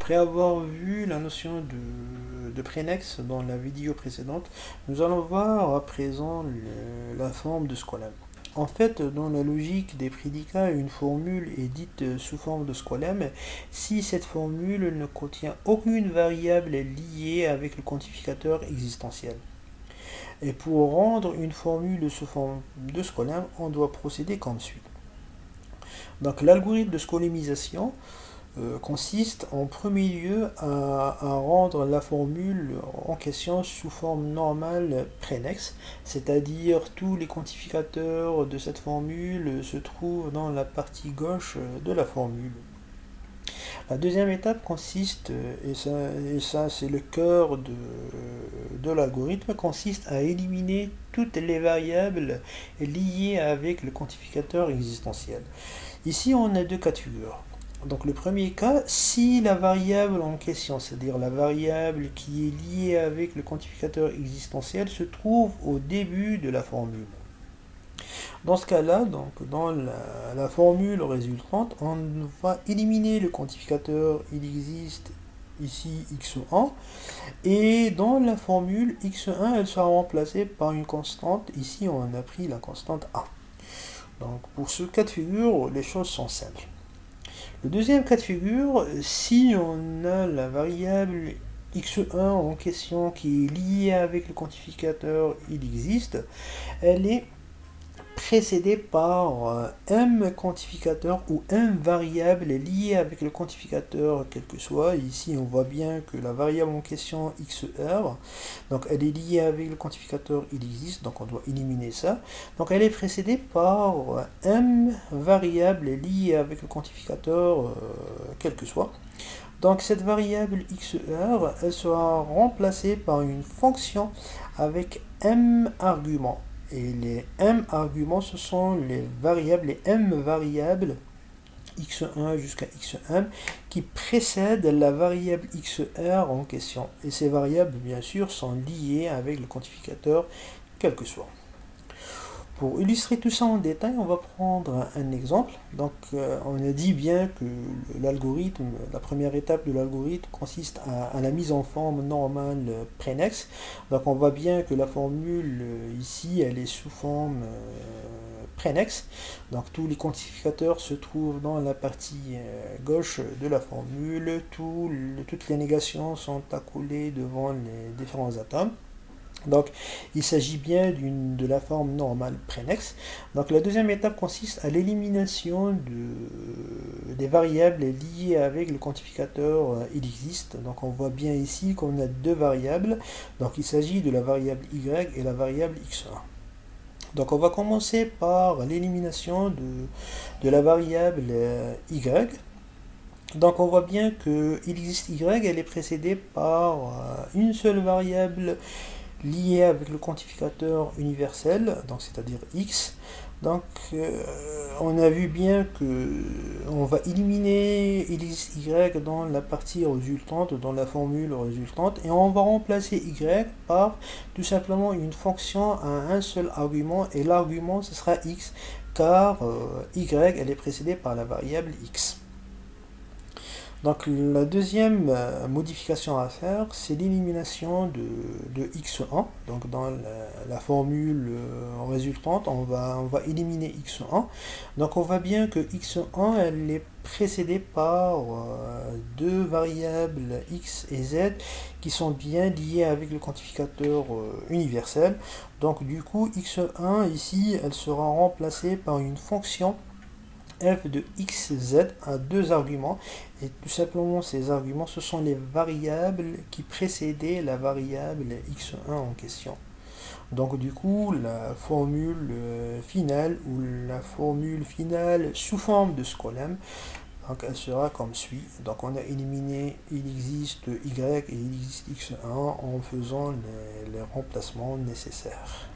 Après avoir vu la notion de prénex dans la vidéo précédente, nous allons voir à présent la forme de scolem. En fait, dans la logique des prédicats, une formule est dite sous forme de scolem si cette formule ne contient aucune variable liée avec le quantificateur existentiel. Et pour rendre une formule sous forme de scolem, on doit procéder comme suit. Donc l'algorithme de scolemisation consiste en premier lieu à rendre la formule en question sous forme normale prénex, c'est-à-dire tous les quantificateurs de cette formule se trouvent dans la partie gauche de la formule. La deuxième étape consiste, et ça c'est le cœur de l'algorithme, consiste à éliminer toutes les variables liées avec le quantificateur existentiel. Ici on a deux cas de figure. Donc le premier cas, si la variable en question, c'est-à-dire la variable qui est liée avec le quantificateur existentiel, se trouve au début de la formule. Dans ce cas-là, donc dans la formule résultante, on va éliminer le quantificateur, il existe ici x1, et dans la formule x1, elle sera remplacée par une constante, ici on a pris la constante a. Donc pour ce cas de figure, les choses sont simples. Le deuxième cas de figure, si on a la variable x1 en question qui est liée avec le quantificateur il existe, elle est précédée par m quantificateur ou m variable liée avec le quantificateur quel que soit. Ici on voit bien que la variable en question xr, donc elle est liée avec le quantificateur il existe, donc on doit éliminer ça. Donc elle est précédée par m variable liée avec le quantificateur quel que soit. Donc cette variable xr, elle sera remplacée par une fonction avec m arguments. Et les m arguments, ce sont les m variables x1 jusqu'à xm qui précèdent la variable xr en question. Et ces variables, bien sûr, sont liées avec le quantificateur quel que soit. Pour illustrer tout ça en détail, on va prendre un exemple. Donc, on a dit bien que l'algorithme, la première étape de l'algorithme consiste à la mise en forme normale prénex. Donc, on voit bien que la formule ici, elle est sous forme prénex. Donc, tous les quantificateurs se trouvent dans la partie gauche de la formule. Toutes les négations sont accolées devant les différents atomes. Donc, il s'agit bien de la forme normale prénex. Donc, la deuxième étape consiste à l'élimination des variables liées avec le quantificateur il existe. Donc, on voit bien ici qu'on a deux variables. Donc, il s'agit de la variable y et la variable x1. Donc, on va commencer par l'élimination de la variable y. Donc, on voit bien que il existe y, elle est précédée par une seule variable lié avec le quantificateur universel, donc c'est-à-dire x. Donc on a vu bien que on va éliminer il existe y dans la partie résultante, dans la formule résultante, et on va remplacer y par tout simplement une fonction à un seul argument, et l'argument ce sera x, car y elle est précédée par la variable x. Donc la deuxième modification à faire, c'est l'élimination de x1. Donc dans la formule résultante, on va éliminer x1. Donc on voit bien que x1, elle est précédée par deux variables x et z qui sont bien liées avec le quantificateur universel. Donc du coup, x1 ici, elle sera remplacée par une fonction f de xz à deux arguments, et tout simplement ces arguments ce sont les variables qui précédaient la variable x1 en question. Donc du coup la formule finale ou la formule finale sous forme de scolem, donc elle sera comme suit. Donc on a éliminé il existe y et il existe x1 en faisant les remplacements nécessaires.